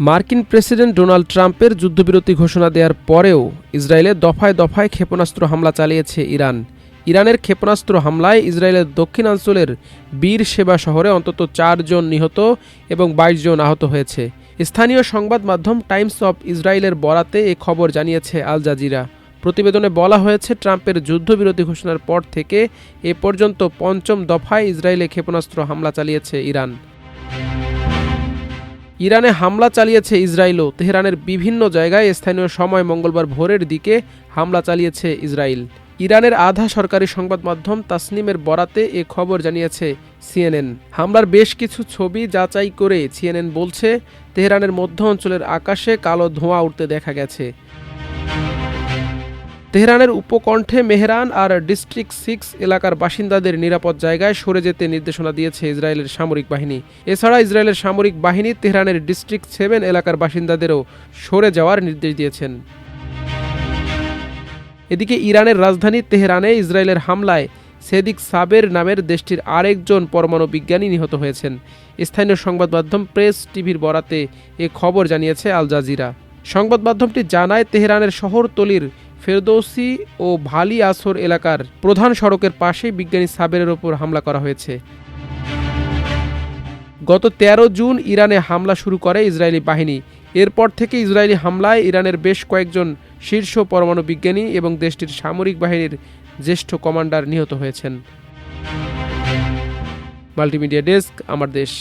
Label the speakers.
Speaker 1: মার্কিন president Donald ট্রাম্পের যুদ্ধবিরতি ঘোষণা দেওয়ার পরেও ইসরায়েলে দফায় দফায় ক্ষেপণাস্ত্র হামলা চালিয়েছে ইরান। ইরানের ক্ষেপণাস্ত্র হামলায় ইসরায়েলের দক্ষিণাঞ্চলের বীর সেবা শহরে অন্তত 4 জন নিহত এবং 22 জন আহত হয়েছে। স্থানীয় সংবাদ মাধ্যম টাইমস অব ইসরায়েলের বরাতে এ খবর জানিয়েছে আল জাজিরা। প্রতিবেদনে বলা হয়েছে, ট্রাম্পের যুদ্ধবিরতি ঘোষণার পর থেকে এ পর্যন্ত 5ম দফায় ইসরায়েলে ক্ষেপণাস্ত্র হামলা চালিয়েছে ইরান। ইরানে হামলা চালিয়েছে ইসরায়েলও। তেহরানের বিভিন্ন জায়গায় স্থানীয় সময় মঙ্গলবার ভোরের দিকে হামলা চালিয়েছে ইসরায়েল। ইরানের আধা সরকারি সংবাদ মাধ্যম তাসনিমের বরাতে এ খবর জানিয়েছে সিএনএন। হামলার বেশ কিছু ছবি যাচাই করে সিএনএন বলছে, তেহরানের মধ্য অঞ্চলের আকাশে কালো ধোঁয়া উঠতে দেখা গেছে। তেহরানের উপকণ্ঠে মেহরান আর ডিস্ট্রিক্ট 6 এলাকার বাসিন্দাদের নিরাপদ জায়গায় সরে যেতে নির্দেশনা দিয়েছে ইসরায়েলের সামরিক বাহিনী। এছাড়া ইসরায়েলের সামরিক বাহিনী তেহরানের ডিস্ট্রিক্ট 7 এলাকার বাসিন্দাদেরও সরে যাওয়ার নির্দেশ দিয়েছেন। এদিকে ইরানের রাজধানী তেহরানে ইসরায়েলের হামলায় সেদিক সাবের নামের দেশটির আরেকজন পরমাণু বিজ্ঞানী নিহত হয়েছেন। স্থানীয় সংবাদ মাধ্যম প্রেস টিভির বরাতে এ খবর জানিয়েছে আল জাজিরা। সংবাদ মাধ্যমটি জানায়, তেহরানের শহরতলির ফেরদৌসি ও ভালি আসর এলাকার প্রধান সড়কের পাশেই বিজ্ঞানী সাবেরের ওপর হামলা করা হয়েছে। গত 13 জুন ইরানে হামলা শুরু করে ইসরায়েলি বাহিনী। এরপর থেকে ইসরায়েলি হামলায় ইরানের বেশ কয়েকজন শীর্ষ পরমাণু বিজ্ঞানী এবং দেশটির সামরিক বাহিনীর জ্যেষ্ঠ কমান্ডার নিহত হয়েছেন। মাল্টিমিডিয়া ডেস্ক, আমার দেশ।